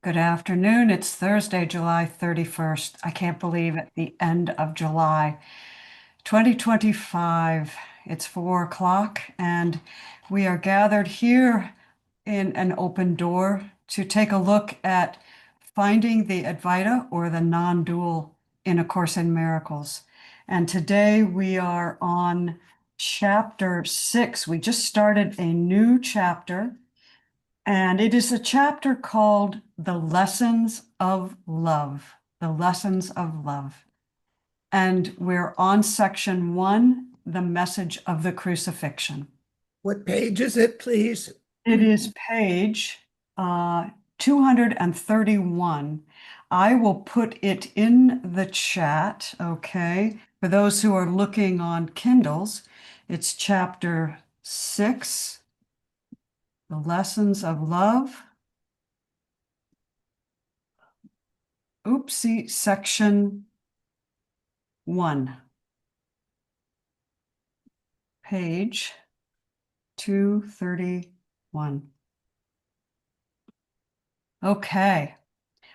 Good afternoon. It's Thursday, July 31st. I can't believe it, the end of July 2025. It's 4 o'clock, and we are gathered here in an open door to take a look at finding the Advaita, or the non-dual, in A Course in Miracles. And today we are on chapter 6. We just started a new chapter. And it is a chapter called The Lessons of Love. The Lessons of Love. And we're on section 1, the message of the crucifixion. What page is it, please? It is page 231. I will put it in the chat, okay? For those who are looking on Kindles, it's chapter 6, The Lessons of Love. Oopsie, section 1, page 231. Okay,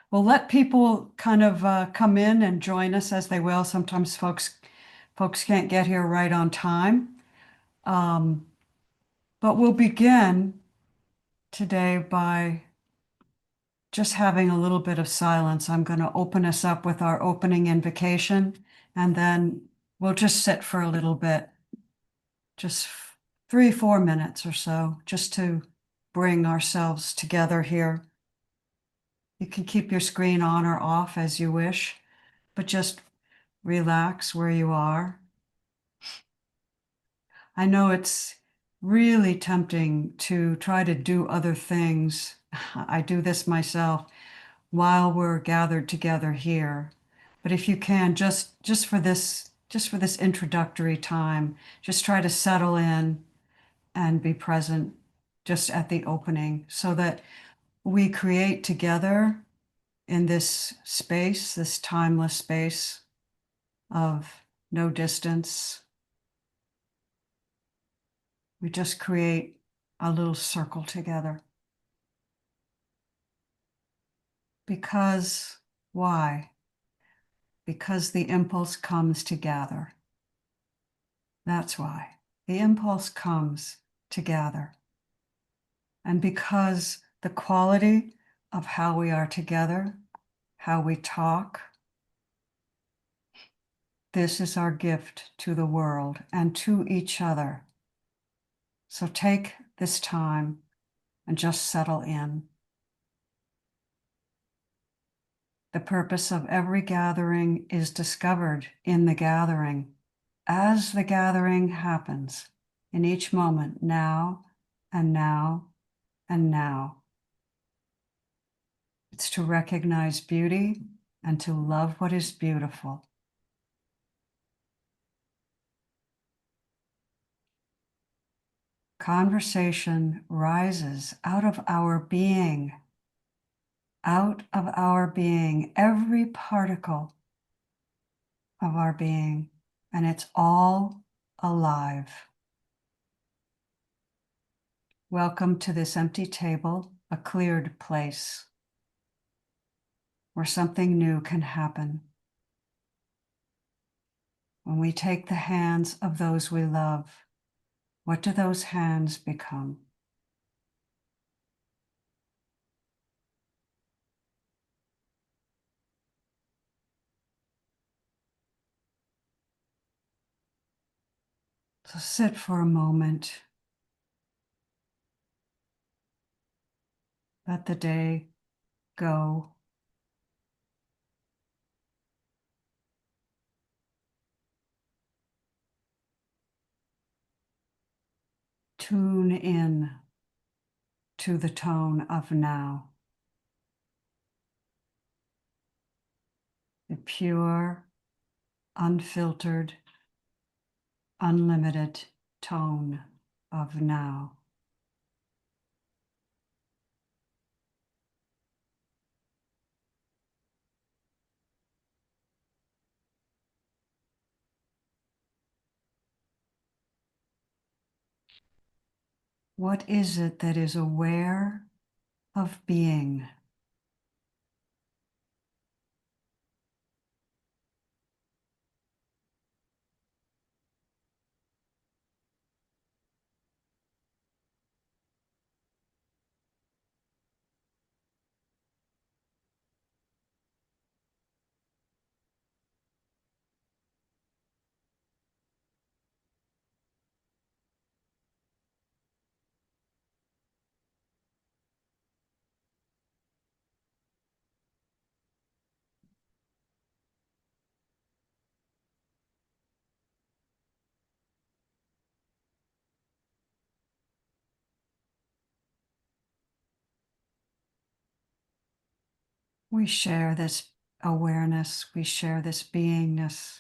we'll let people kind of come in and join us as they will. Sometimes folks can't get here right on time. But we'll begin today by just having a little bit of silence. I'm going to open us up with our opening invocation, and then we'll just sit for a little bit, just 3-4 minutes or so, just to bring ourselves together here. You can keep your screen on or off as you wish, but just relax where you are. I know it's really tempting to try to do other things. I do this myself while we're gathered together here. But if you can, just for this introductory time, just try to settle in and be present just at the opening, so that we create together in this space, this timeless space of no distance. We just create a little circle together. Because why? Because the impulse comes to gather. That's why. The impulse comes to gather. And because the quality of how we are together, how we talk, this is our gift to the world and to each other. So take this time and just settle in. The purpose of every gathering is discovered in the gathering, as the gathering happens, in each moment, now and now and now. It's to recognize beauty and to love what is beautiful. Conversation rises out of our being, every particle of our being, and it's all alive. Welcome to this empty table, a cleared place where something new can happen. When we take the hands of those we love, what do those hands become? So sit for a moment. Let the day go. Tune in to the tone of now. The pure, unfiltered, unlimited tone of now. What is it that is aware of being? We share this awareness, we share this beingness.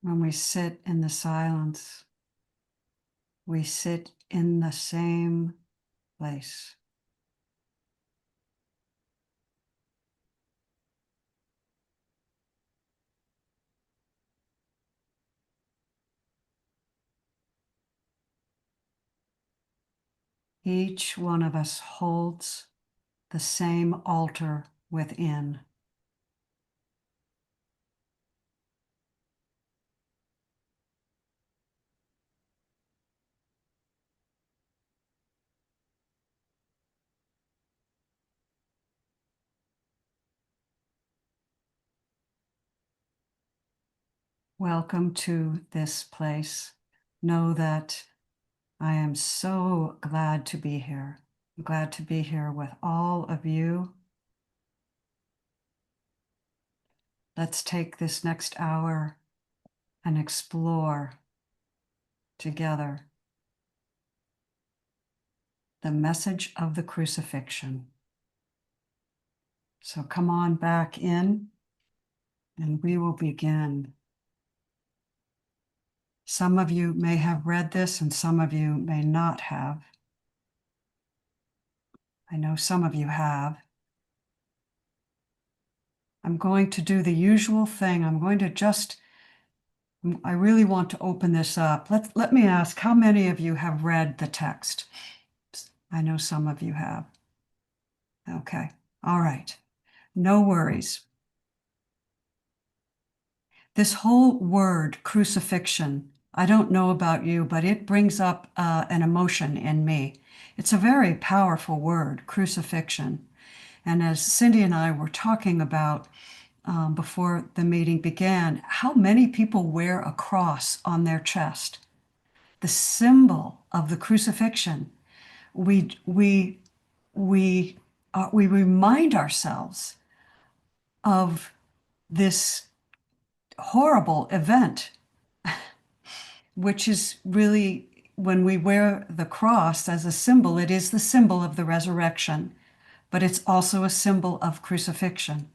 When we sit in the silence, we sit in the same place. Each one of us holds the same altar within. Welcome to this place. Know that I am so glad to be here. I'm glad to be here with all of you. Let's take this next hour and explore together the message of the crucifixion. So come on back in and we will begin. Some of you may have read this and some of you may not have. I know some of you have. I'm going to do the usual thing. I really want to open this up. Let me ask, how many of you have read the text? I know some of you have. Okay, all right, no worries. This whole word, crucifixion, I don't know about you, but it brings up an emotion in me. It's a very powerful word, crucifixion. And as Cindy and I were talking about before the meeting began, how many people wear a cross on their chest? The symbol of the crucifixion. We remind ourselves of this horrible event, which is really, when we wear the cross as a symbol, it is the symbol of the resurrection, but it's also a symbol of crucifixion.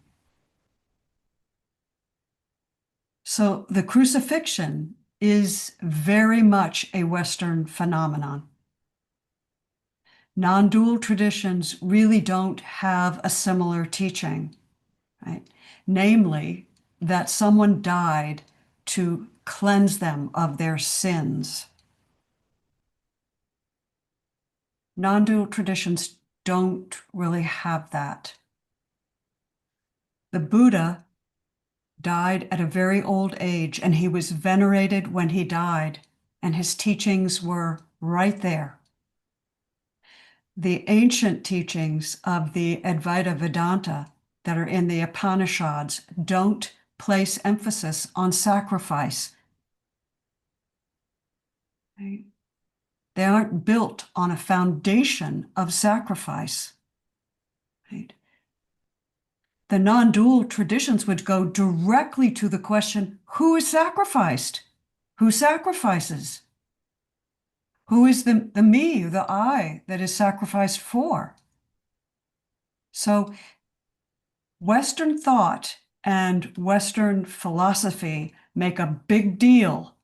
So the crucifixion is very much a Western phenomenon. Non-dual traditions really don't have a similar teaching, right? Namely, that someone died to cleanse them of their sins. Non-dual traditions don't really have that. The Buddha died at a very old age, and he was venerated when he died, and his teachings were right there. The ancient teachings of the Advaita Vedanta that are in the Upanishads don't place emphasis on sacrifice. Right? They aren't built on a foundation of sacrifice. Right? The non-dual traditions would go directly to the question, who is sacrificed? Who sacrifices? Who is the me, the I, that is sacrificed for? So Western thought and Western philosophy make a big deal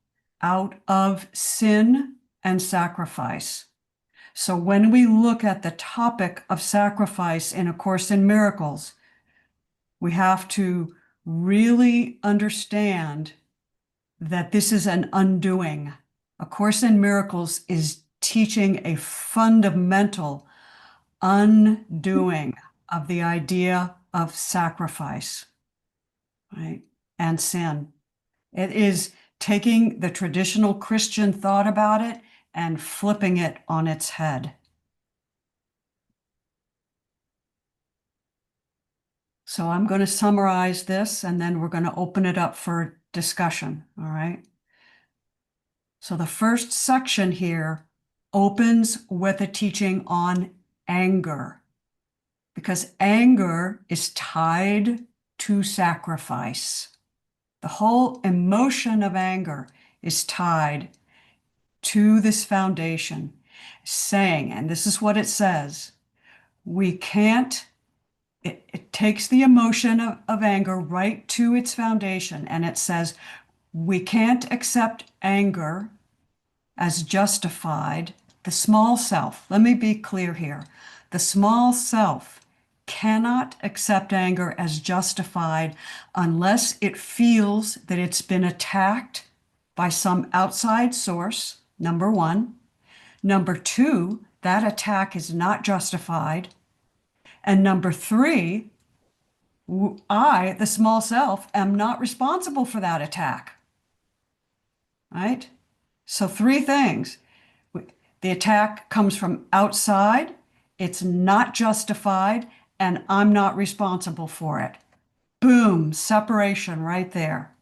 out of sin and sacrifice. So when we look at the topic of sacrifice in A Course in Miracles, we have to really understand that this is an undoing. A Course in Miracles is teaching a fundamental undoing of the idea of sacrifice, right? And sin. It is taking the traditional Christian thought about it and flipping it on its head. So I'm going to summarize this and then we're going to open it up for discussion, all right? So the first section here opens with a teaching on anger, because anger is tied to sacrifice. The whole emotion of anger is tied to this foundation. saying, and this is what it says, we can't, it takes the emotion of anger right to its foundation, and it says, we can't accept anger as justified. The small self, let me be clear here. The small self cannot accept anger as justified unless it feels that it's been attacked by some outside source, number one. Number two, that attack is not justified. And number three, I, the small self, am not responsible for that attack. Right? So, three things. The attack comes from outside, it's not justified, and I'm not responsible for it. Boom, separation right there.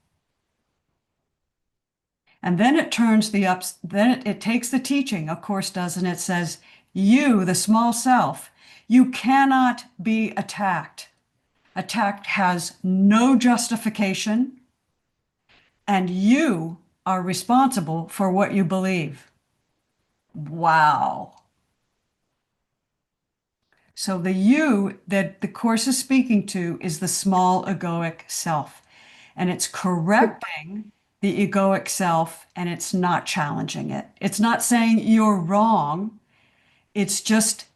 And then it turns then it takes the teaching, of course, does, and it says, you, the small self, you cannot be attacked. Attack has no justification, and you are responsible for what you believe. Wow. So the you that the Course is speaking to is the small egoic self, and it's correcting the egoic self, and it's not challenging it. It's not saying you're wrong. It's just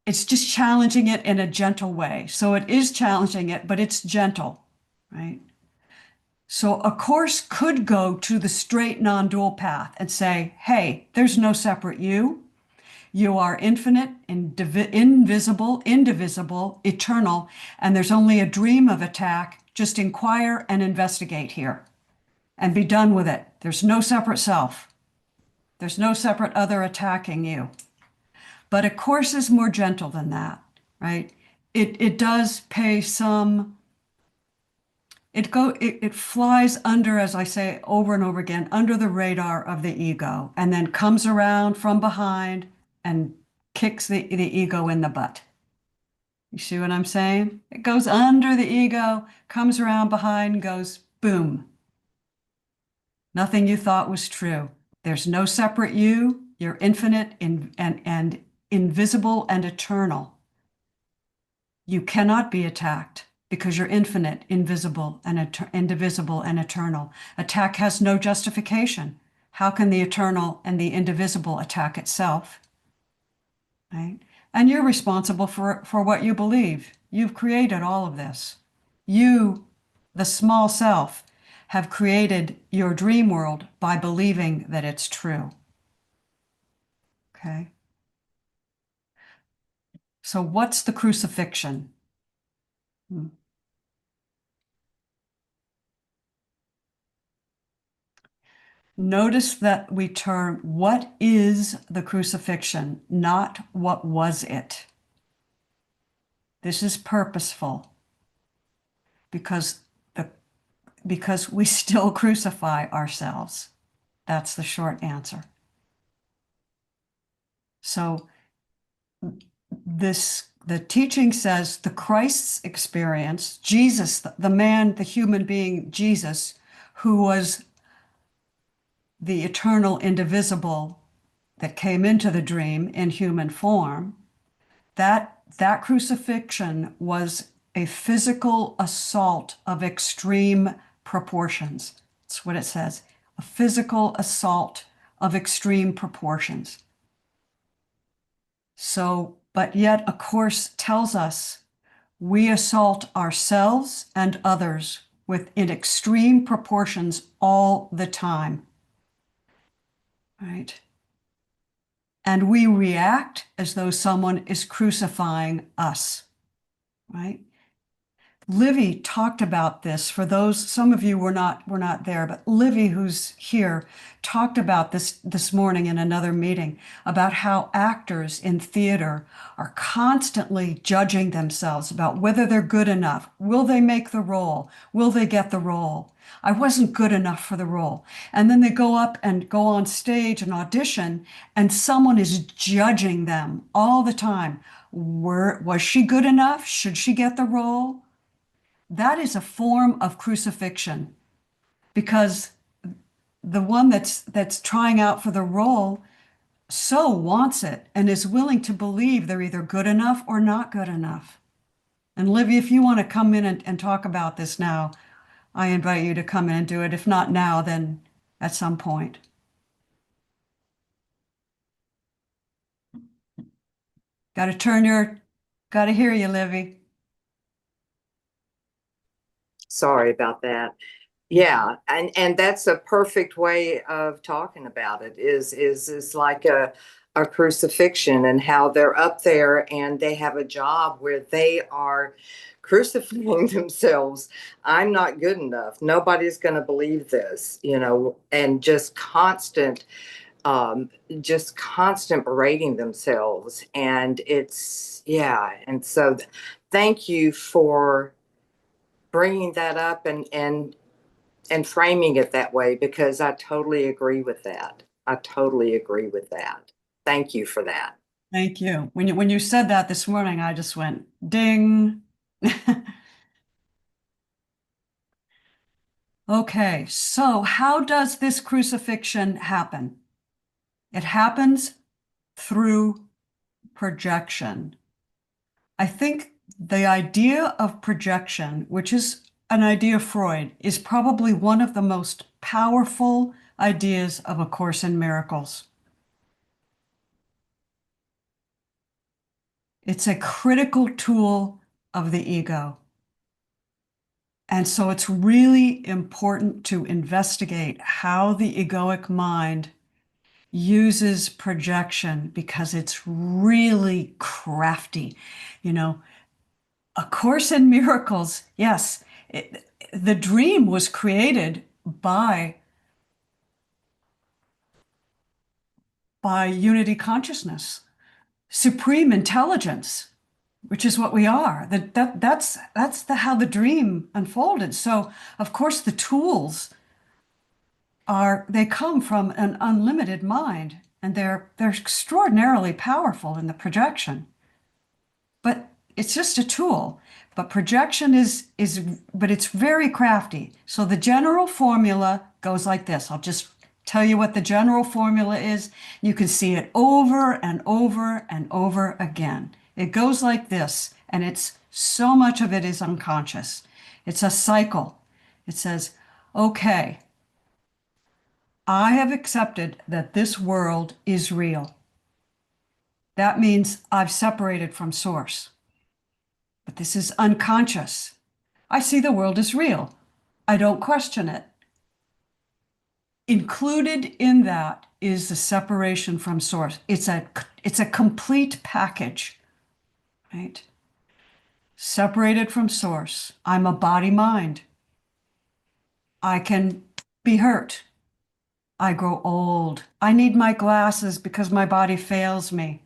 challenging it in a gentle way. So it is challenging it, but it's gentle, right? So a course could go to the straight non-dual path and say, hey, there's no separate you. You are infinite, invisible, indivisible, eternal, and there's only a dream of attack. Just inquire and investigate here and be done with it. There's no separate self. There's no separate other attacking you. But a course is more gentle than that, right? It does pay some, it flies under, as I say over and over again, under the radar of the ego, and then comes around from behind and kicks the ego in the butt. You see what I'm saying? It goes under the ego, comes around behind, and goes boom. Nothing you thought was true. There's no separate you. You're infinite and invisible and eternal. You cannot be attacked because you're infinite, invisible, and indivisible and eternal. Attack has no justification. How can the eternal and the indivisible attack itself? Right? And you're responsible for what you believe. You've created all of this. You, the small self, have created your dream world by believing that it's true. Okay? So what's the crucifixion? Notice that we term what is the crucifixion, not what was it. This is purposeful because we still crucify ourselves. That's the short answer. So the teaching says the Christ's experience, Jesus, the man, the human being, Jesus, who was the eternal indivisible that came into the dream in human form, that crucifixion was a physical assault of extreme proportions. That's what it says, a physical assault of extreme proportions. So, but yet a course tells us we assault ourselves and others in extreme proportions all the time. Right? And we react as though someone is crucifying us, right? Livy talked about this. For those, some of you were not there, but Livy, who's here, talked about this morning in another meeting about how actors in theater are constantly judging themselves about whether they're good enough. Will they make the role? Will they get the role? I wasn't good enough for the role. And then they go up and go on stage and audition, and someone is judging them all the time. Was she good enough? Should she get the role? That is a form of crucifixion because the one that's trying out for the role so wants it and is willing to believe they're either good enough or not good enough. And Livy, if you want to come in and talk about this now, I invite you to come in and do it. If not now, then at some point. Got to hear you, Livy. Sorry about that. Yeah, and that's a perfect way of talking about it is like a crucifixion, and how they're up there and they have a job where they are crucifying themselves. I'm not good enough. Nobody's going to believe this, and just constant berating themselves. And yeah. And so thank you for bringing that up and framing it that way, because I totally agree with that. I totally agree with that. Thank you for that. Thank you. When you said that this morning, I just went ding. Okay, so how does this crucifixion happen? It happens through projection. I think the idea of projection, which is an idea of Freud, is probably one of the most powerful ideas of A Course in Miracles. It's a critical tool of the ego. And so it's really important to investigate how the egoic mind uses projection, because it's really crafty. You know, A Course in Miracles, yes, the dream was created by unity consciousness, supreme intelligence, which is what we are. That's how the dream unfolded. So, of course, the tools they come from an unlimited mind, and they're extraordinarily powerful in the projection. But it's just a tool. But projection but it's very crafty. So the general formula goes like this. I'll just tell you what the general formula is. You can see it over and over and over again. It goes like this, and it's so much of it is unconscious. It's a cycle. It says, okay, I have accepted that this world is real. That means I've separated from source. But this is unconscious. I see the world as real. I don't question it. Included in that is the separation from source. It's a complete package, right? Separated from source. I'm a body mind. I can be hurt. I grow old. I need my glasses because my body fails me.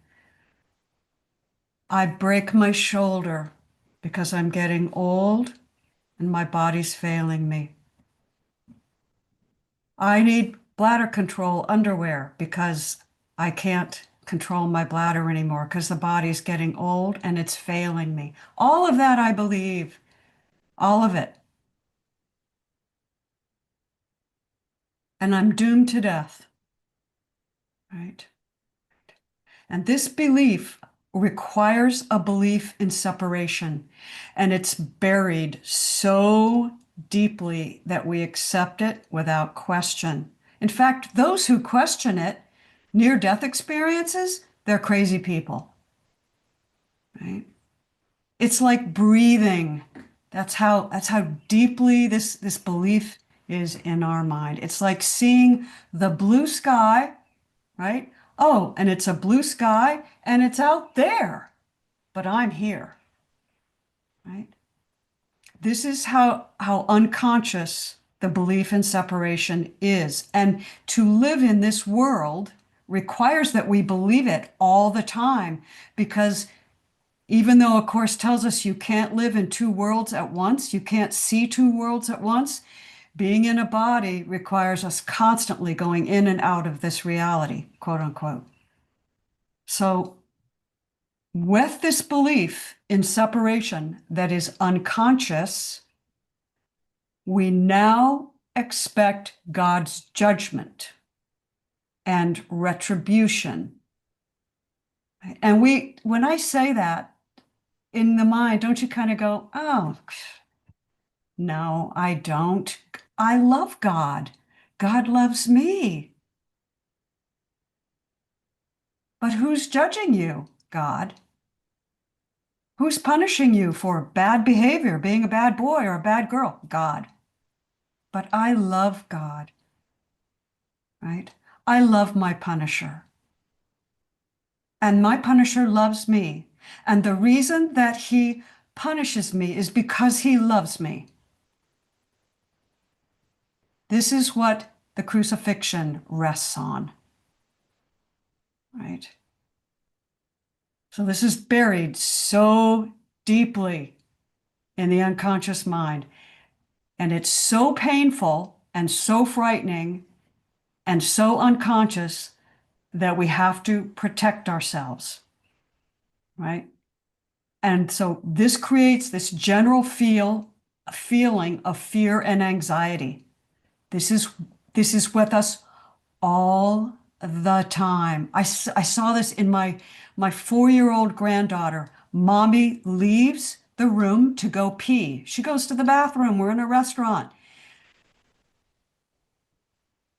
I break my shoulder because I'm getting old and my body's failing me. I need bladder control underwear because I can't control my bladder anymore because the body's getting old and it's failing me. All of that I believe, all of it. And I'm doomed to death, right? And this belief requires a belief in separation. And it's buried so deeply that we accept it without question. In fact, those who question it, near-death experiences, they're crazy people, right? It's like breathing. That's how deeply this belief is in our mind. It's like seeing the blue sky, right? Oh, and it's a blue sky and it's out there, but I'm here, right? This is how unconscious the belief in separation is. And to live in this world requires that we believe it all the time, because even though A Course tells us you can't live in two worlds at once, you can't see two worlds at once, being in a body requires us constantly going in and out of this reality, quote unquote. So with this belief in separation that is unconscious, we now expect God's judgment and retribution And when I say that in the mind, don't you kind of go, oh, no, I don't. I love God. God loves me. But who's judging you? God. Who's punishing you for bad behavior, being a bad boy or a bad girl? God. But I love God, right? I love my punisher. And my punisher loves me. And the reason that he punishes me is because he loves me. This is what the crucifixion rests on, right? So this is buried so deeply in the unconscious mind. And it's so painful and so frightening and so unconscious that we have to protect ourselves, right? And so this creates this general feeling of fear and anxiety. This is with us all the time. I saw this in my 4-year-old granddaughter. Mommy leaves the room to go pee. She goes to the bathroom. We're in a restaurant.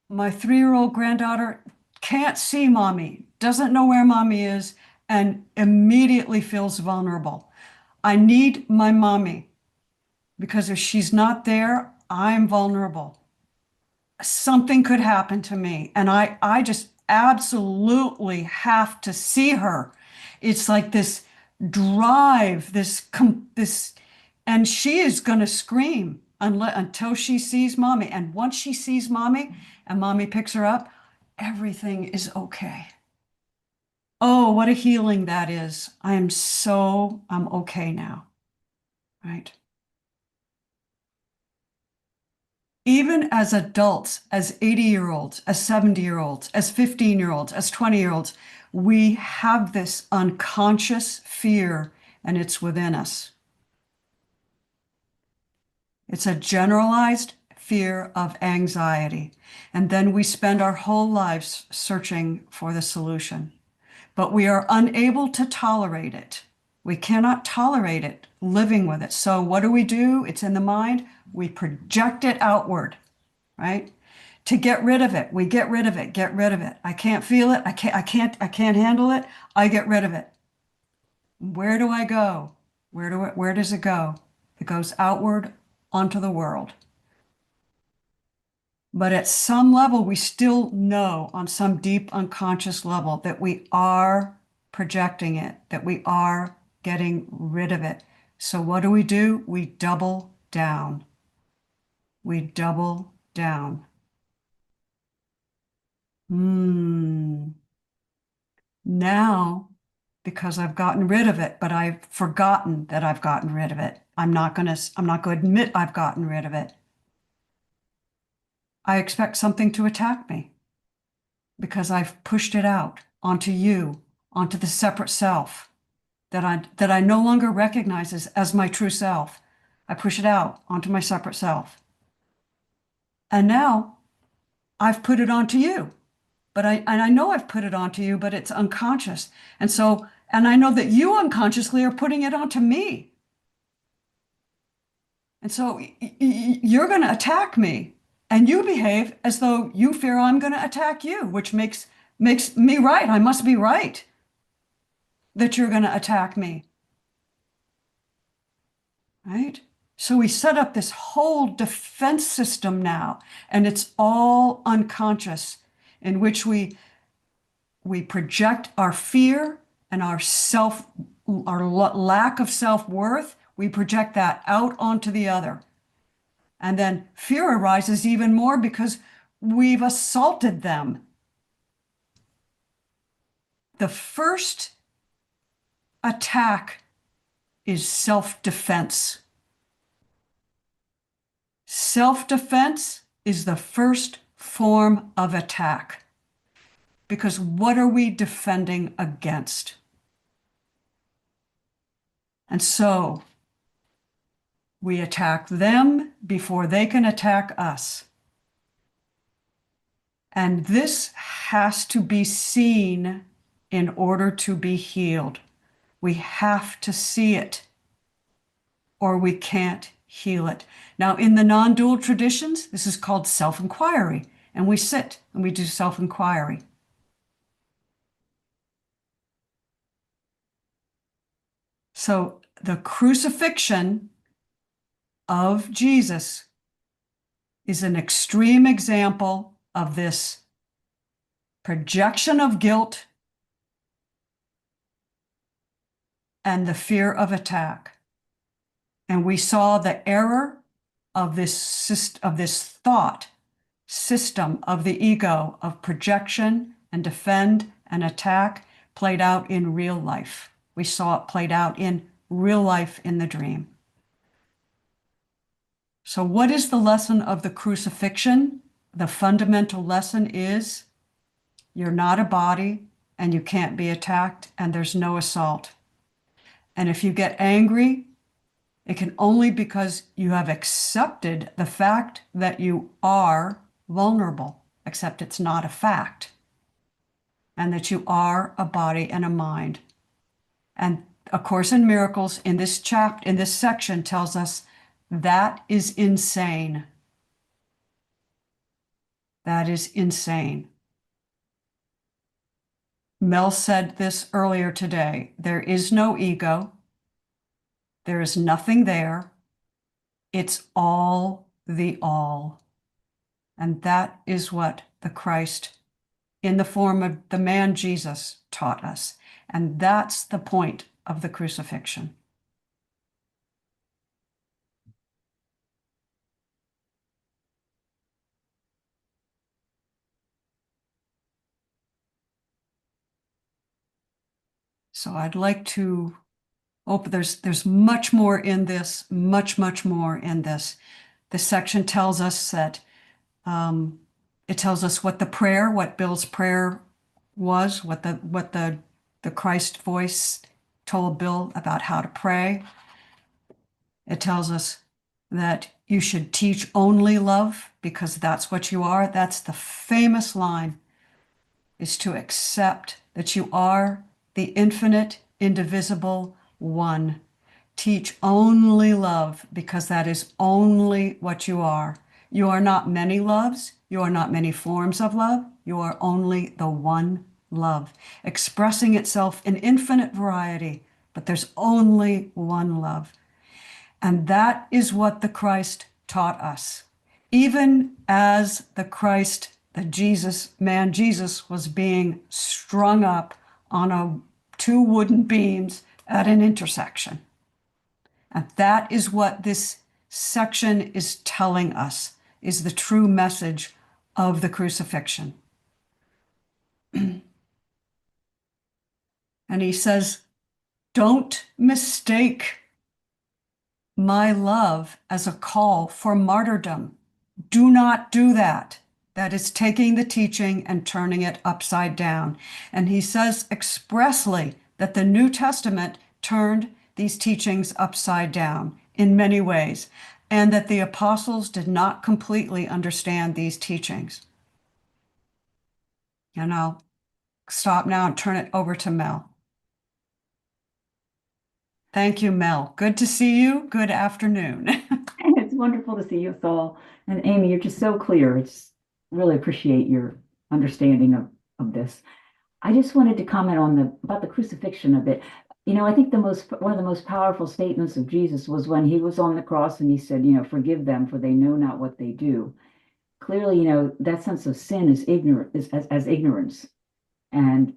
My 3-year-old granddaughter can't see mommy, doesn't know where mommy is, and immediately feels vulnerable. I need my mommy because if she's not there, I'm vulnerable. Something could happen to me, and I just absolutely have to see her. It's like this drive, this, and she is going to scream until she sees mommy. And once she sees mommy and mommy picks her up, everything is okay. Oh, what a healing that is. I'm okay now, right? Even as adults, as 80-year-olds, as 70-year-olds, as 15-year-olds, as 20-year-olds, we have this unconscious fear, and it's within us. It's a generalized fear of anxiety. And then we spend our whole lives searching for the solution. But we are unable to tolerate it. We cannot tolerate it, living with it. So what do? It's in the mind. We project it outward, right? To get rid of it, we get rid of it. I can't feel it. I can't handle it. I get rid of it. Where do I go? Where does it go? It goes outward onto the world. But at some level, we still know on some deep unconscious level that we are projecting it, that we are getting rid of it. So what do? We double down. We double down. Now, because I've gotten rid of it, but I've forgotten that I've gotten rid of it. I'm not going to admit I've gotten rid of it. I expect something to attack me because I've pushed it out onto you, onto the separate self that I no longer recognize as my true self. I push it out onto my separate self. And now I've put it onto you. But I know I've put it onto you, but it's unconscious. And I know that you unconsciously are putting it onto me. And so you're going to attack me, and you behave as though you fear I'm going to attack you, which makes me right. I must be right that you're going to attack me. Right? So we set up this whole defense system now, and it's all unconscious, in which we project our fear and our lack of self-worth. We project that out onto the other. And then fear arises even more because we've assaulted them. The first attack is self-defense. Self-defense is the first form of attack. Because what are we defending against? And so we attack them before they can attack us. And this has to be seen in order to be healed. We have to see it, or we can't heal it. Now, in the non-dual traditions, this is called self-inquiry, and we sit and we do self-inquiry. So the crucifixion of Jesus is an extreme example of this projection of guilt and the fear of attack. And we saw the error of this thought system of the ego of projection and defend and attack played out in real life. We saw it played out in real life in the dream. So what is the lesson of the crucifixion? The fundamental lesson is you're not a body and you can't be attacked and there's no assault. And if you get angry, it can only because you have accepted the fact that you are vulnerable, except it's not a fact, and that you are a body and a mind. And A Course in Miracles in this section tells us that is insane. That is insane. Mel said this earlier today. There is no ego. There is nothing there. It's all the all. And that is what the Christ, in the form of the man Jesus, taught us. And that's the point of the crucifixion. So I'd like to open, there's much more in this, much more in this. This section tells us that, it tells us what Bill's prayer was, what the Christ voice told Bill about how to pray. It tells us that you should teach only love because that's what you are. That's the famous line, is to accept that you are the infinite, indivisible one. Teach only love because that is only what you are. You are not many loves. You are not many forms of love. You are only the one love, expressing itself in infinite variety, but there's only one love. And that is what the Christ taught us. Even as the Christ, man Jesus, was being strung up on two wooden beams at an intersection. And that is what this section is telling us, is the true message of the crucifixion. And he says, don't mistake my love as a call for martyrdom. Do not do that. That is taking the teaching and turning it upside down. And he says expressly that the New Testament turned these teachings upside down in many ways, and that the apostles did not completely understand these teachings. And I'll stop now and turn it over to Mel. Thank you, Mel. Good to see you. Good afternoon. It's wonderful to see you all. And Amy, you're just so clear. It's really appreciate your understanding of this. I just wanted to comment on about the crucifixion a bit. You know, I think one of the most powerful statements of Jesus was when he was on the cross and he said, you know, forgive them for they know not what they do. Clearly, you know, that sense of sin is as ignorance. And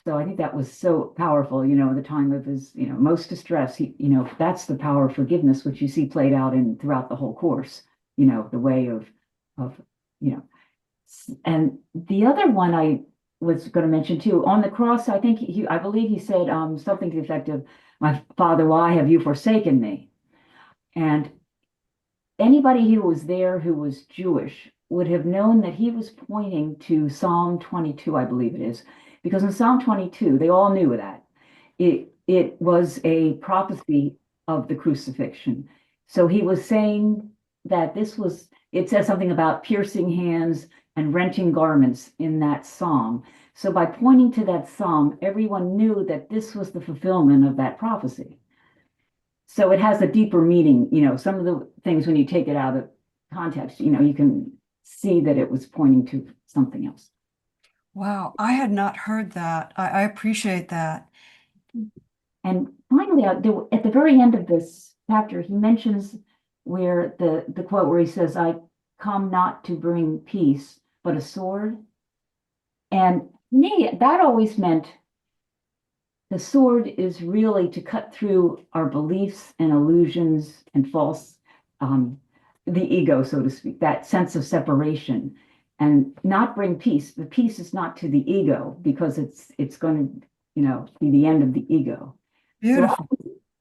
so I think that was so powerful, you know, at the time of his, you know, most distress, you know, that's the power of forgiveness, which you see played out throughout the whole course, you know, the way of, you know, and the other one I was going to mention too, on the cross, I think I believe he said something to the effect of, my Father, why have you forsaken me? And anybody who was there who was Jewish would have known that he was pointing to Psalm 22, I believe it is, because in Psalm 22, they all knew that. It was a prophecy of the crucifixion. So he was saying that it says something about piercing hands and renting garments in that psalm. So by pointing to that psalm, everyone knew that this was the fulfillment of that prophecy. So it has a deeper meaning. Some of the things when you take it out of context, you can see that it was pointing to something else. Wow, I had not heard that. I appreciate that. And finally, at the very end of this chapter, he mentions where the quote where he says, "I come not to bring peace, but a sword." And me, that always meant the sword is really to cut through our beliefs and illusions and false, the ego, so to speak, that sense of separation, and not bring peace. The peace is not to the ego because it's going to, be the end of the ego. Beautiful.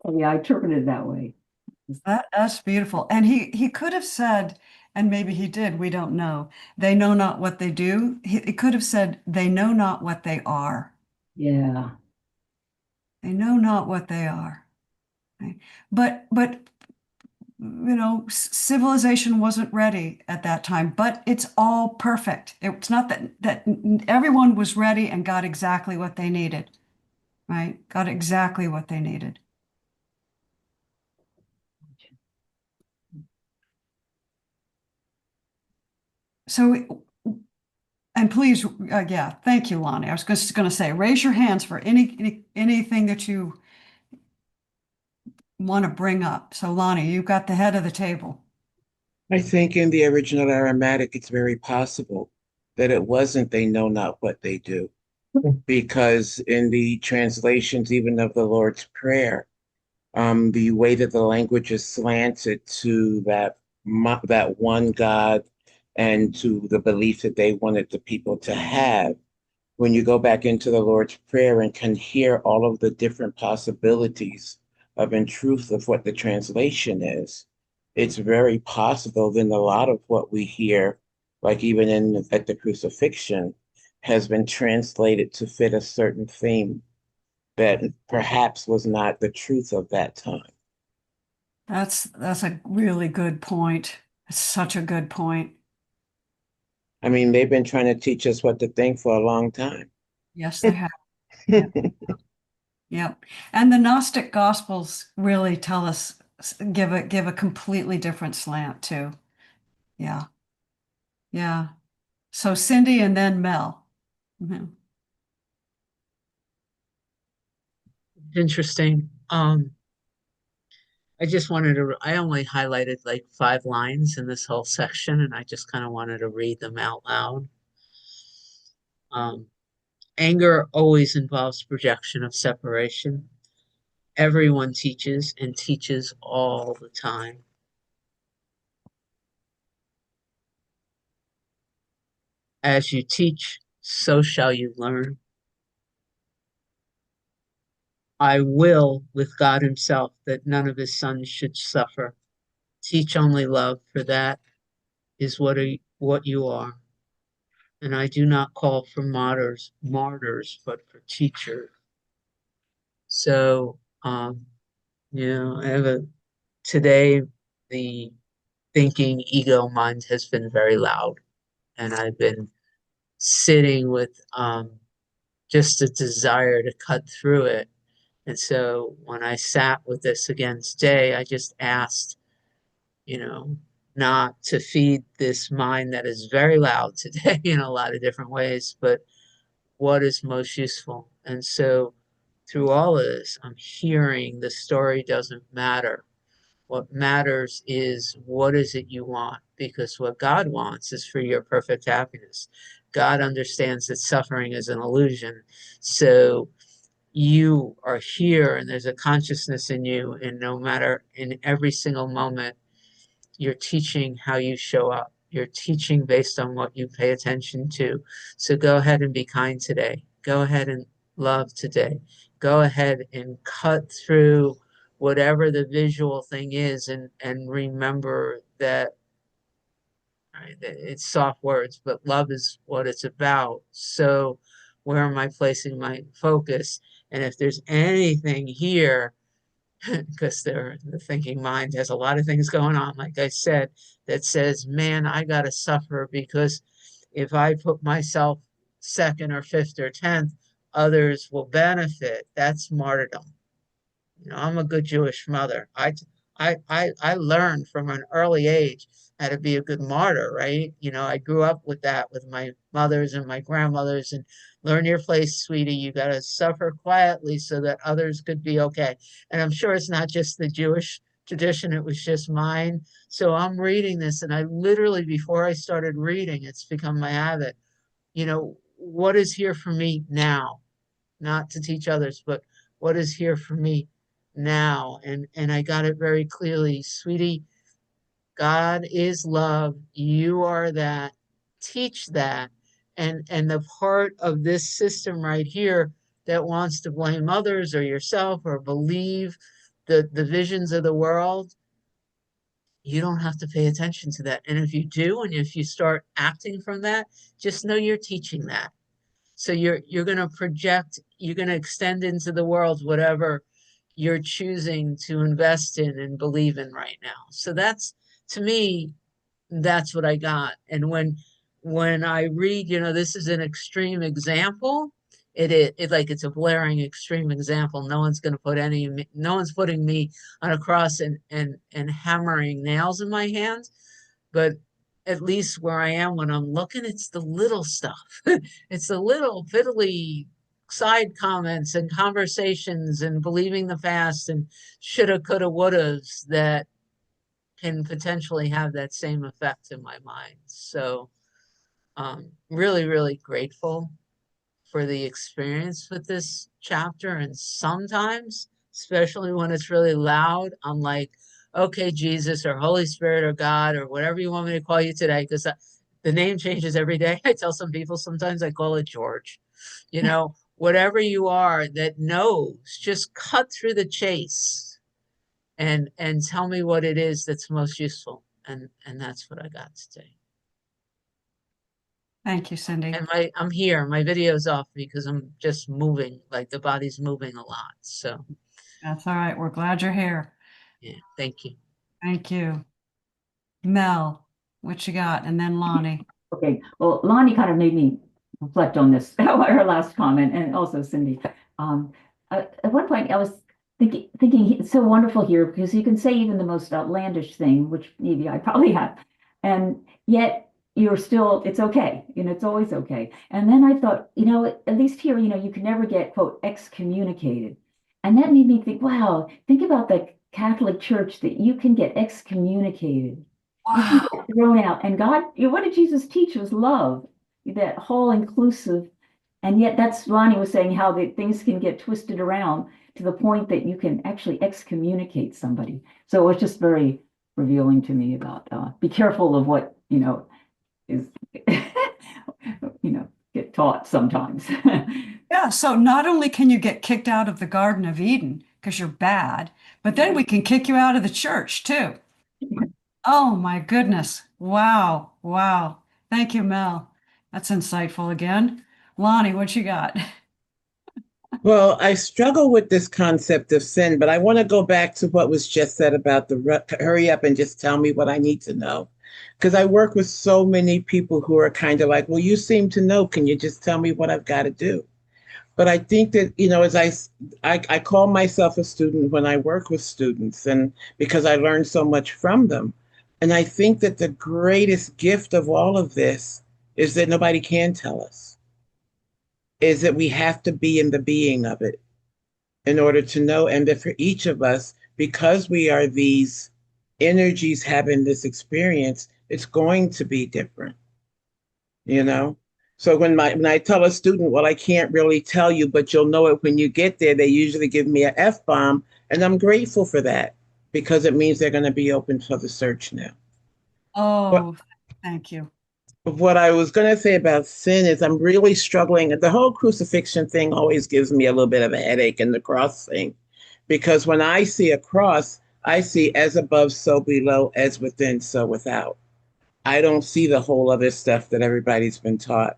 So, yeah, I interpreted it that way. That's beautiful. And he could have said, and maybe he did, we don't know, they know not what they do. He could have said, they know not what they are. Yeah. They know not what they are. Right? But civilization wasn't ready at that time, but it's all perfect. It's not that everyone was ready and got exactly what they needed, right? Got exactly what they needed. So, and please, yeah, thank you, Lonnie. I was just going to say, raise your hands for anything that you want to bring up. So, Lonnie, you've got the head of the table. I think in the original Aramaic, it's very possible that it wasn't they know not what they do, because in the translations, even of the Lord's Prayer, the way that the language is slanted to that one God and to the belief that they wanted the people to have. When you go back into the Lord's Prayer and can hear all of the different possibilities of in truth of what the translation is, it's very possible that a lot of what we hear, like even at the crucifixion, has been translated to fit a certain theme that perhaps was not the truth of that time. That's a really good point. It's such a good point. I mean, they've been trying to teach us what to think for a long time. Yes, they have. Yep. Yep. And the Gnostic Gospels really tell us, give a completely different slant too. Yeah. Yeah. So Cindy and then Mel. Mhm. Interesting. I only highlighted like 5 lines in this whole section, and I just kind of wanted to read them out loud. Um, Anger always involves projection of separation. Everyone teaches and teaches all the time. As you teach, so shall you learn. I will with God himself that none of his sons should suffer. Teach only love, for that is what you are. And I do not call for martyrs, but for teachers. So, I have today the thinking ego mind has been very loud, and I've been sitting with just a desire to cut through it. And so when I sat with this again today, I just asked, not to feed this mind that is very loud today in a lot of different ways, but what is most useful. And so through all of this, I'm hearing the story doesn't matter. What matters is what is it you want? Because what God wants is for your perfect happiness. God understands that suffering is an illusion. So you are here and there's a consciousness in you, and no matter in every single moment, you're teaching how you show up. You're teaching based on what you pay attention to. So go ahead and be kind today. Go ahead and love today. Go ahead and cut through whatever the visual thing is, and remember that, right, it's soft words, but love is what it's about. So where am I placing my focus? And if there's anything here, because the thinking mind has a lot of things going on, like I said, that says, man, I got to suffer because if I put myself second or fifth or 10th, others will benefit. That's martyrdom. You know, I'm a good Jewish mother. I learned from an early age how to be a good martyr, right? You know, I grew up with that with my mothers and my grandmothers and learn your place, sweetie. You got to suffer quietly so that others could be okay. And I'm sure it's not just the Jewish tradition, it was just mine. So I'm reading this, and I literally, before I started reading, it's become my habit. You know, what is here for me now? Not to teach others, but what is here for me now? And I got it very clearly, sweetie. God is love. You are that. Teach that. And the part of this system right here that wants to blame others or yourself or believe the visions of the world, you don't have to pay attention to that. And if you do, and if you start acting from that, just know you're teaching that. So you're going to project, you're going to extend into the world whatever you're choosing to invest in and believe in right now. So that's, to me, that's what I got. And when I read, you know, this is an extreme example. It like it's a blaring extreme example. No one's going to put any, no one's putting me on a cross and hammering nails in my hands. But at least where I am when I'm looking, it's the little stuff. It's the little fiddly side comments and conversations and believing the past and shoulda, coulda, wouldas that can potentially have that same effect in my mind. So really, really grateful for the experience with this chapter. And sometimes, especially when it's really loud, I'm like, okay, Jesus or Holy Spirit or God or whatever you want me to call you today, because the name changes every day. I tell some people sometimes I call it George. You know, whatever you are that knows, just cut through the chase and tell me what it is that's most useful. And that's what I got today. Thank you, Cindy. And I'm here. My video's off because I'm just moving, like the body's moving a lot. So That's all right. We're glad you're here. yeah, thank you. Thank you. Mel, what you got? And then Lonnie. Okay, well, Lonnie kind of made me reflect on this, her last comment, and also Cindy. Um, at one point, I was thinking it's so wonderful here because you can say even the most outlandish thing, which maybe I probably have, and yet you're still, it's okay. You know, it's always okay. And then I thought, you know, at least here, you know, you can never get, quote, excommunicated. And that made me think, wow, think about the Catholic Church that you can get excommunicated. You can Wow. get thrown out. And God, what did Jesus teach was love, that whole inclusive. And yet that's Lonnie was saying how that things can get twisted around to the point that you can actually excommunicate somebody. So it was just very revealing to me about be careful of what, you know, is, you know, get taught sometimes. Yeah, so not only can you get kicked out of the Garden of Eden because you're bad, but then we can kick you out of the church too. Oh my goodness. Wow. Wow. Thank you, Mel. That's insightful again. Lonnie, what you got? Well, I struggle with this concept of sin, but I want to go back to what was just said about the hurry up and just tell me what I need to know. Because I work with so many people who are kind of like, well, you seem to know. Can you just tell me what I've got to do? But I think that, you know, I call myself a student when I work with students, and because I learn so much from them. And I think that the greatest gift of all of this is that nobody can tell us, is that we have to be in the being of it in order to know. And that for each of us, because we are these energies having this experience, it's going to be different, you know? So when I tell a student, well, I can't really tell you, but you'll know it when you get there, they usually give me a F-bomb. And I'm grateful for that because it means they're going to be open for the search now. But Oh, thank you. what I was going to say about sin is I'm really struggling. The whole crucifixion thing always gives me a little bit of a headache, and the cross thing, because when I see a cross, I see as above, so below, as within, so without. I don't see the whole other stuff that everybody's been taught.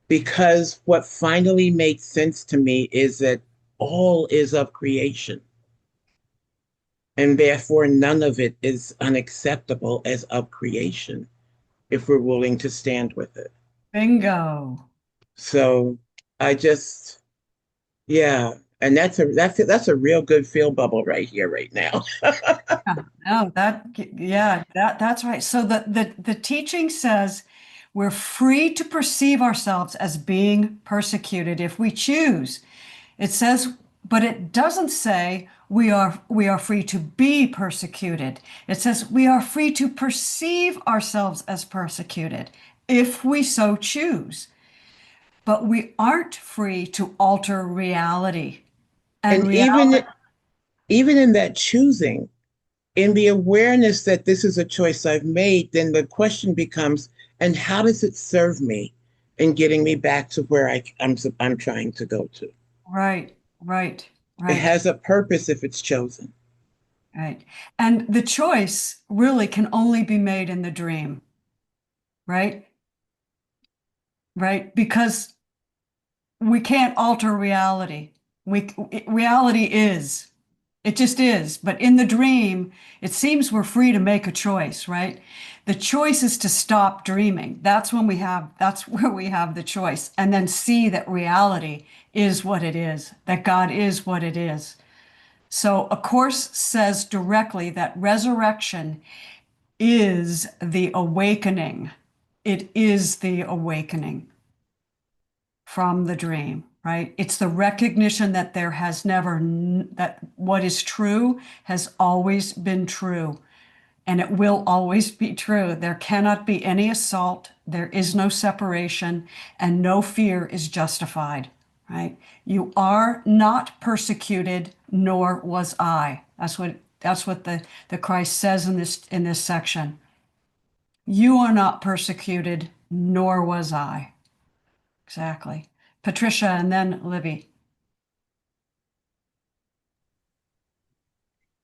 Because what finally made sense to me is that all is of creation. And therefore, none of it is unacceptable as of creation if we're willing to stand with it. Bingo. So I just, yeah, and that's a real good feel bubble right here, right now. Yeah, no, that's right. So the teaching says we're free to perceive ourselves as being persecuted if we choose. It says, but it doesn't say we are free to be persecuted. It says we are free to perceive ourselves as persecuted if we so choose. But we aren't free to alter reality. And And reality, even in that choosing, in the awareness that this is a choice I've made, then the question becomes, and how does it serve me in getting me back to where I'm trying to go to? right, right, It right. has a purpose if it's chosen. Right. And the choice really can only be made in the dream, right? Right? Because we can't alter reality. Reality is. It just is. But in the dream, it seems we're free to make a choice, right? The choice is to stop dreaming. That's where we have the choice. And then see that reality is what it is, that God is what it is. So A Course says directly that resurrection is the awakening. It is the awakening from the dream, right? It's the recognition that there has never, that what is true has always been true and it will always be true. There cannot be any assault, there is no separation, and no fear is justified, right? You are not persecuted, nor was I. That's what the Christ says in this section. You are not persecuted, nor was I. Exactly. Patricia and then Libby.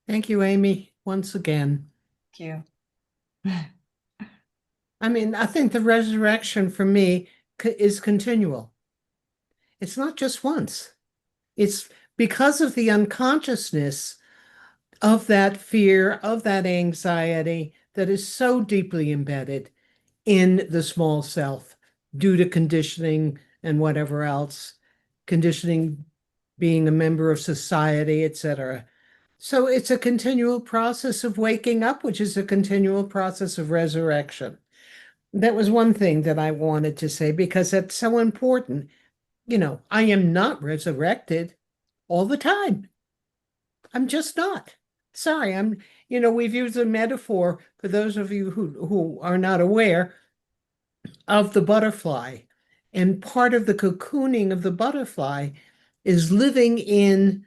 Thank you, Amy, once again. Thank I mean, I think the resurrection for me is continual. It's not just once. It's because of the unconsciousness of that fear, of that anxiety that is so deeply embedded in the small self due to conditioning and whatever else, conditioning being a member of society, etc. So it's a continual process of waking up, which is a continual process of resurrection. That was one thing that I wanted to say because that's so important. I am not resurrected all the time. I'm just not. Sorry, we've used a metaphor for those of you who are not aware of the butterfly. And part of the cocooning of the butterfly is living in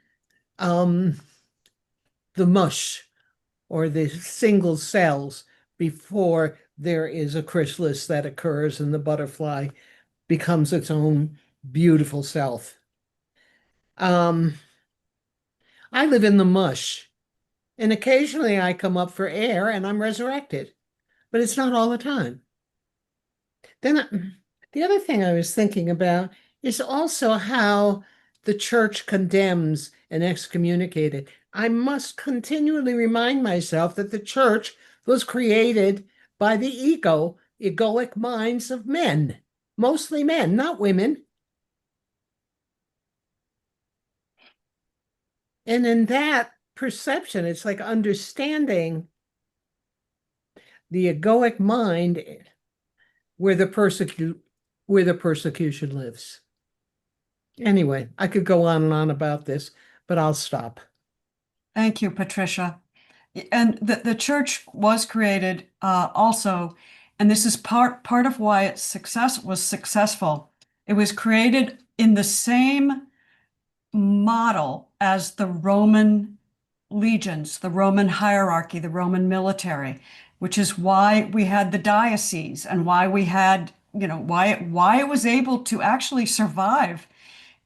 the mush or the single cells before there is a chrysalis that occurs and the butterfly becomes its own beautiful self. I live in the mush, and occasionally I come up for air and I'm resurrected, but it's not all the time. The other thing I was thinking about is also how the church condemns and excommunicated. I must continually remind myself that the church was created by the egoic minds of men, mostly men, not women. And in that perception, it's like understanding the egoic mind where the persecution lives. Anyway, I could go on and on about this, but I'll stop. Thank you, Patricia. And the church was created also, and this is part of why was successful. It was created in the same model as the Roman legions, the Roman hierarchy, the Roman military, which is why we had the diocese and why we had, why it was able to actually survive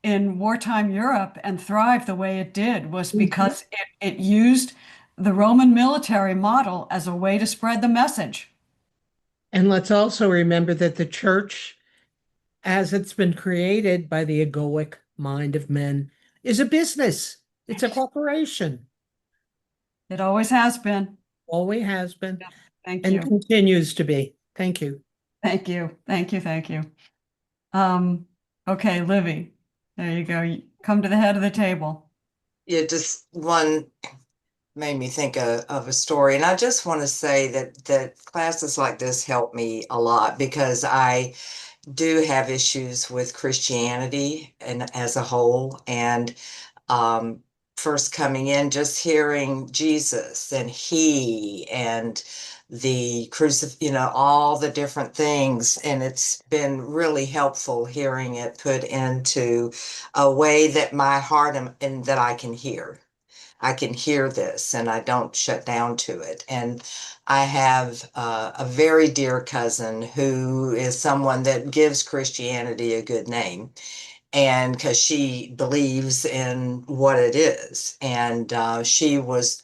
in wartime Europe and thrive the way it did was because it used the Roman military model as a way to spread the message. And let's also remember that the church, as it's been created by the egoic mind of men, is a business. It's a corporation. It always has been. Always has been Thank and you. continues to be. Thank you. Thank you. Thank you. Thank you. Okay, Livy, there you go. You come to the head of the table. Yeah, just one made me think of a story. And I just want to say that classes like this help me a lot because I do have issues with Christianity and as a whole. And um, first coming in, just hearing Jesus and he and the all the different things. And it's been really helpful hearing it put into a way that my heart and that I can hear. I can hear this and I don't shut down to it. And I have a very dear cousin who is someone that gives Christianity a good name. And because she believes in what it is. And she was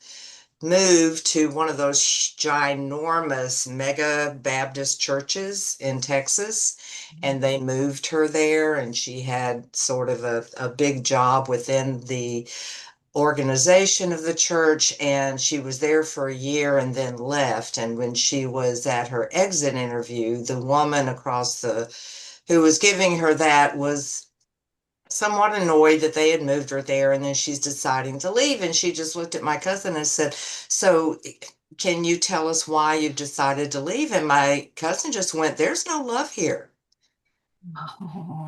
moved to one of those ginormous mega Baptist churches in Texas. And they moved her there, and she had sort of a big job within the organization of the church, and she was there for a year and then left. And when she was at her exit interview, the woman across the who was giving her that was somewhat annoyed that they had moved her there, and then she's deciding to leave, and she just looked at my cousin and said, so can you tell us why you've decided to leave? And my cousin just went, there's no love here.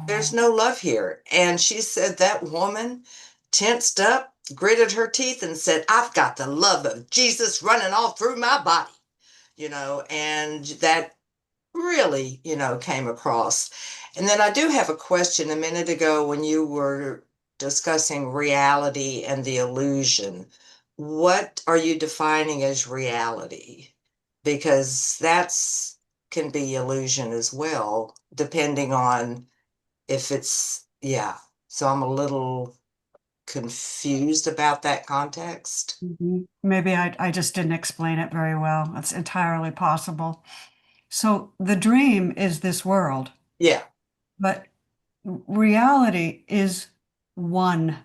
There's Oh, no love here. And she said that woman tensed up, gritted her teeth, and said, I've got the love of Jesus running all through my body, and that really, came across. And then I do have a question a minute ago when you were discussing reality and the illusion. What are you defining as reality? Because that's can be illusion as well, depending on if it's, yeah. So I'm a little confused about that context. maybe I just didn't explain it very well. That's entirely possible. So the dream is this world, Yeah. but reality is one,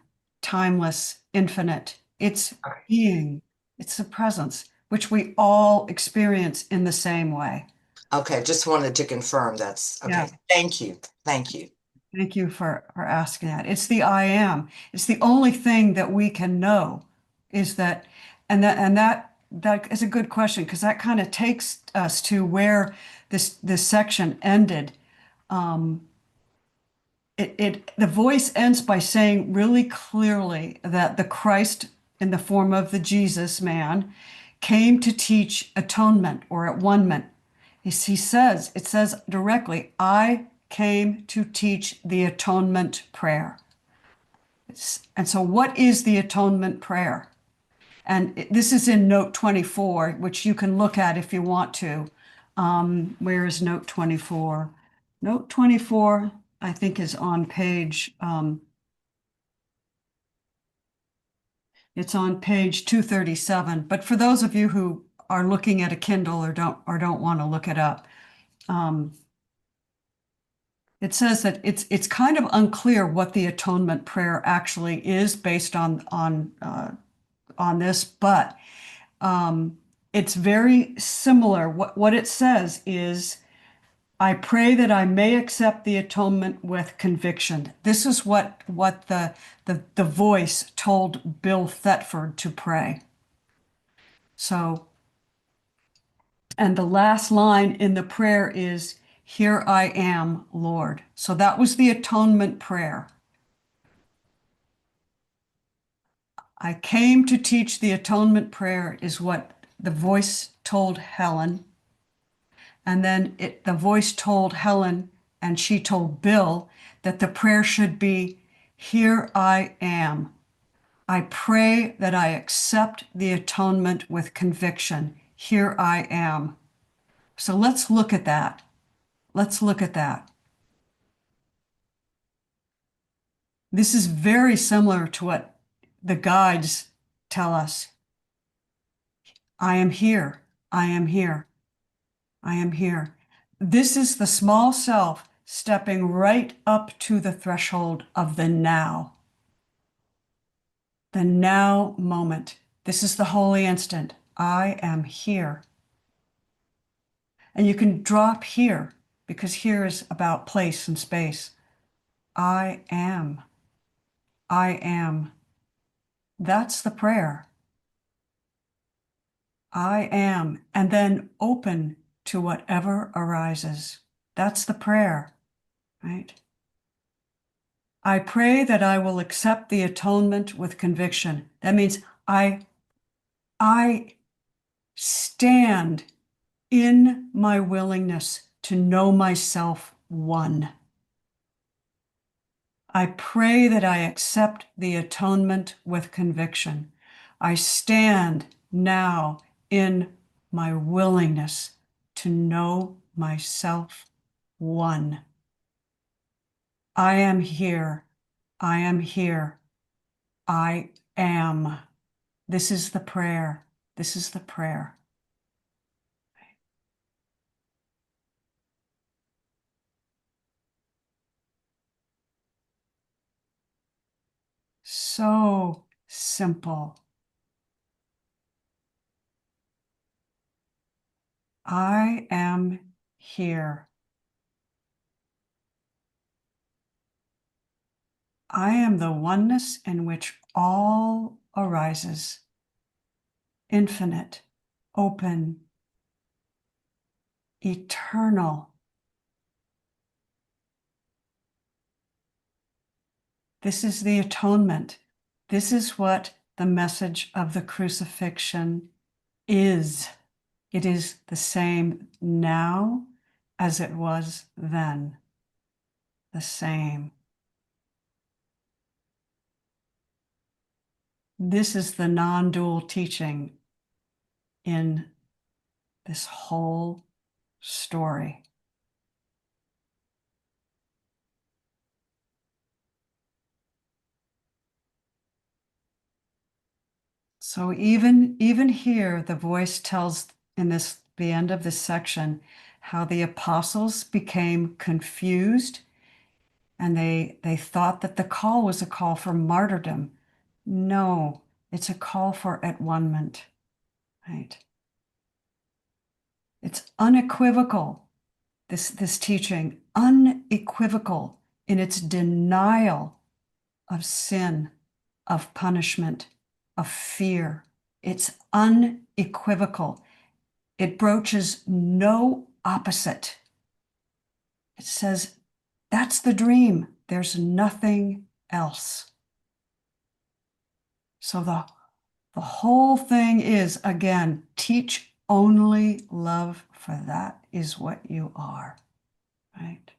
timeless, infinite. It's being, it's the presence, which we all experience in the same way. Okay, just wanted to confirm that's Yeah. okay. Thank you. Thank you. Thank you for asking that. It's the I am. It's the only thing that we can know is that, and that is a good question because that kind of takes us to where this section ended. The voice ends by saying really clearly that the Christ in the form of the Jesus man came to teach atonement or at one-ment. It says directly, I came to teach the atonement prayer. And so what is the atonement prayer? And this is in note 24, which you can look at if you want to. Where is note 24? Note 24, I think, is on page, it's on page 237. But for those of you who are looking at a Kindle or don't want to look it up, it says that it's kind of unclear what the atonement prayer actually is based on this, but it's very similar. What it says is, I pray that I may accept the atonement with conviction. This is what the voice told Bill Thetford to pray. So, and the last line in the prayer is, Here I am, Lord. So that was the atonement prayer. I came to teach the atonement prayer is what the voice told Helen. And then the voice told Helen, and she told Bill that the prayer should be, Here I am. I pray that I accept the atonement with conviction. Here I am. So let's look at that. Let's look at that. This is very similar to what the guides tell us. I am here. I am here. I am here. This is the small self stepping right up to the threshold of the now. The now moment. This is the holy instant. I am here. And you can drop here. because here is about place and space. I am. I am. That's the prayer. I am, and then open to whatever arises. That's the prayer, right? I pray that I will accept the atonement with conviction. That means I stand in my willingness to know myself one. I pray that I accept the atonement with conviction. I stand now in my willingness to know myself one. I am here. I am here. I am. This is the prayer. This is the prayer. So simple. I am here. I am the oneness in which all arises, infinite, open, eternal. This is the atonement. This is what the message of the crucifixion is. It is the same now as it was then. The same. This is the non-dual teaching in this whole story. So even here, the voice tells in the end of this section how the apostles became confused and they thought that the call was a call for martyrdom. No, it's a call for at-one-ment, right? It's unequivocal, this teaching, unequivocal in its denial of sin, of punishment, of fear. It's unequivocal. It broaches no opposite. It says, that's the dream. There's nothing else. So the whole thing is, again, teach only love, for that is what you are, right?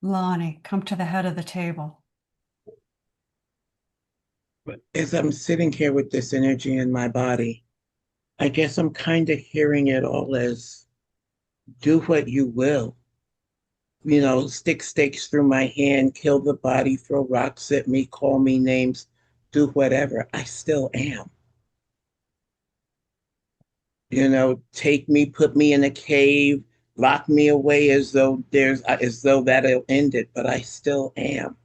Lonnie, come to the head of the table. But as I'm sitting here with this energy in my body, I guess I'm kind of hearing it all as do what you will. You know, stick stakes through my hand, kill the body, throw rocks at me, call me names, do whatever. I still am. You know, take me, put me in a cave, lock me away as though that'll end it, but I still am.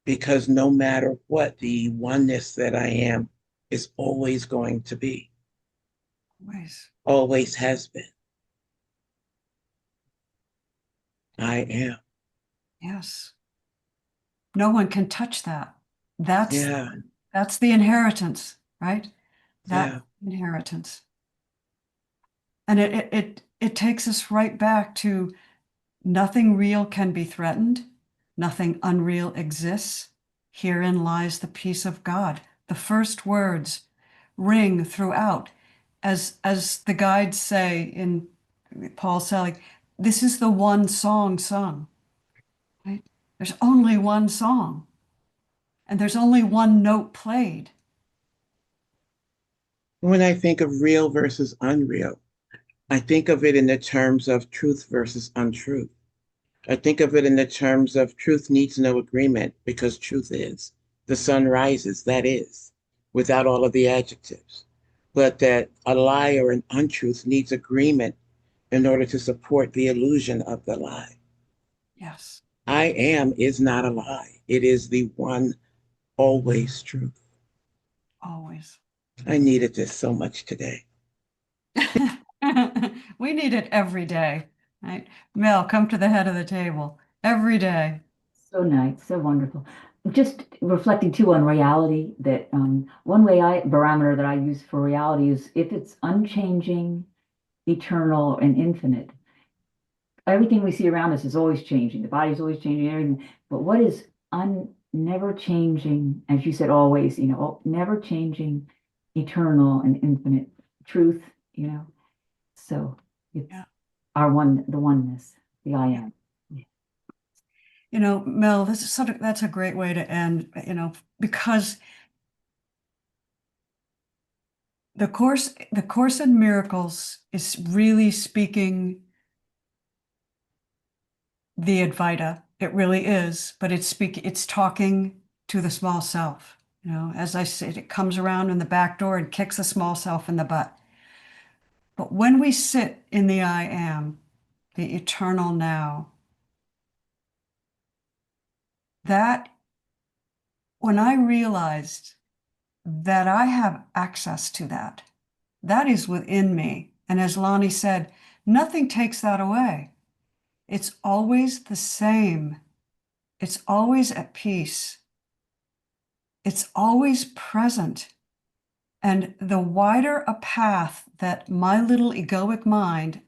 Because no matter what, the oneness that I am is always going to be. Always has been. I am. Yes. No one can touch that. That's Yeah. that's the inheritance, right? That Yeah. inheritance. And it takes us right back to nothing real can be threatened, nothing unreal exists. Herein lies the peace of God. The first words ring throughout. As the guides say in Paul Selig, this is the one song sung, right? There's only one song, and there's only one note played. When I think of real versus unreal, I think of it in the terms of truth versus untruth. I think of it in the terms of truth needs no agreement because truth is. The sun rises, that is, without all of the adjectives. But that a lie or an untruth needs agreement in order to support the illusion of the lie. Yes. I am is not a lie. It is the one always truth. always. I needed this so much today. We need it every day, right? Mel, come to the head of the table every day. So nice, so wonderful. Just reflecting too on reality, that one barometer that I use for reality is if it's unchanging, eternal, and infinite. Everything we see around us is always changing. The body's always changing, everything. But what is never changing, as you said, always, never changing, eternal, and infinite truth, So it's Yeah. the oneness, the I am. Mel, that's a great way to end, because the Course in Miracles is really speaking the Advaita. It really is, but it's talking to the small self. As I said, it comes around in the back door and kicks the small self in the butt. But when we sit in the I am, the eternal now, that when I realized that I have access to that, that is within me. And as Lonnie said, nothing takes that away. It's always the same. It's always at peace. It's always present. And the wider a path that my little egoic mind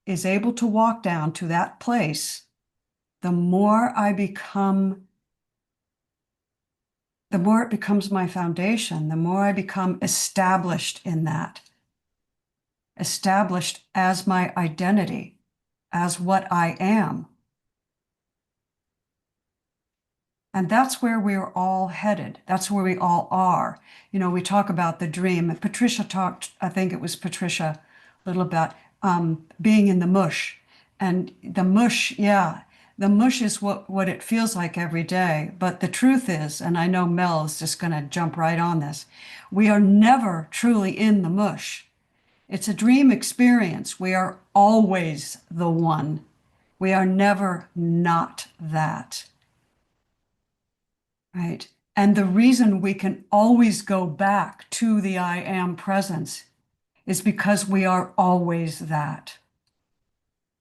is able to walk down to that place, the more it becomes my foundation, the more I become established in that, established as my identity, as what I am. And that's where we're all headed. That's where we all are. We talk about the dream. And Patricia talked, I think it was Patricia, a little about being in the mush. And the mush, yeah, the mush is what it feels like every day. But the truth is, and I know Mel is just going to jump right on this, we are never truly in the mush. It's a dream experience. We are always the one. We are never not that. Right. And the reason we can always go back to the I am presence is because we are always that.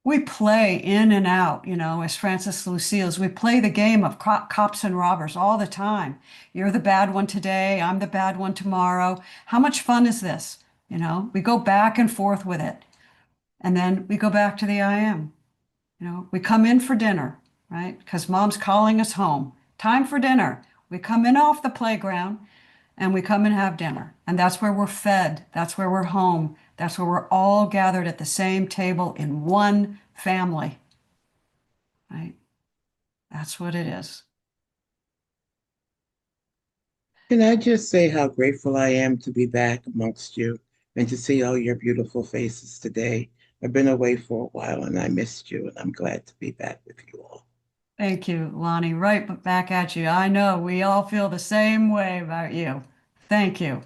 We play in and out, as Francis Lucille's, we play the game of cops and robbers all the time. You're the bad one today, I'm the bad one tomorrow. How much fun is this? We go back and forth with it. And then we go back to the I am. We come in for dinner, right? Because mom's calling us home. Time for dinner. We come in off the playground and we come and have dinner. And that's where we're fed. That's where we're home. That's where we're all gathered at the same table in one family, right? That's what it is. Can I just say how grateful I am to be back amongst you and to see all your beautiful faces today? I've been away for a while and I missed you, and I'm glad to be back with you all. Thank you, Lonnie. Right back at you. I know we all feel the same way about you. Thank you.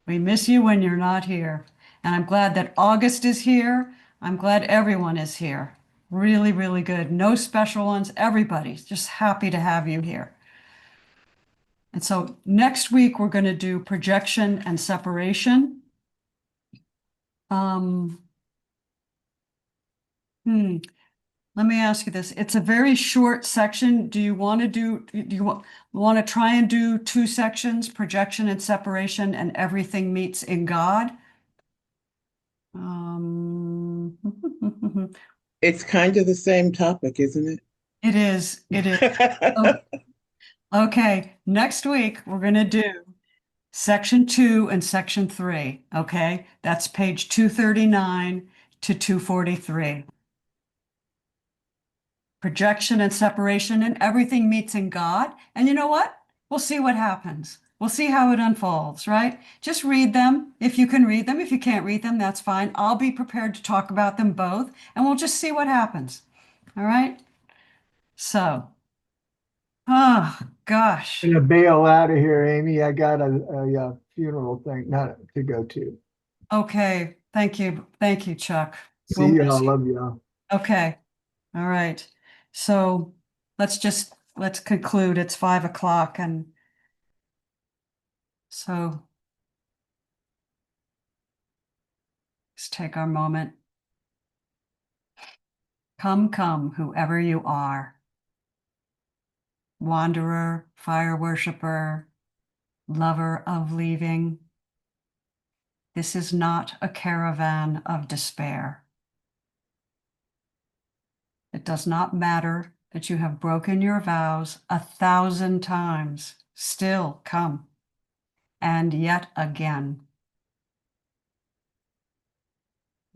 We miss you when you're not here. And I'm glad that August is here. I'm glad everyone is here. Really, really good. No special ones. Everybody's just happy to have you here. And so next week, we're going to do projection and separation. Let me ask you this. It's a very short section. Do you want to try and do 2 sections, projection and separation, and everything meets in God? It's kind of the same topic, isn't it? It is. Oh, okay. Next week, we're going to do section 2 and section 3. Okay. That's page 239 to 243. Projection and separation, and everything meets in God. And you know what? We'll see what happens. We'll see how it unfolds, right? Just read them if you can read them. If you can't read them, that's fine. I'll be prepared to talk about them both, and we'll just see what happens. All right? So, oh gosh. Gonna bail out of here, Amy. I got a funeral thing not to go to. Okay. Thank you. Thank you, Chuck. See We'll y'all. miss you. Love y'all. Okay. All right. So let's conclude. It's 5 o'clock. And so Let's take our moment. Come, come, whoever you are. Wanderer, fire worshiper, lover of leaving. This is not a caravan of despair. It does not matter that you have broken your vows 1,000 times. Still come, and yet again.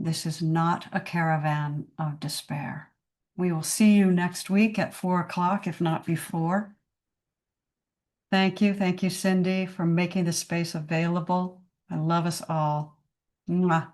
This is not a caravan of despair. We will see you next week at 4 o'clock, if not before. Thank you, Cindy, for making the space available. I love us all. Mwah.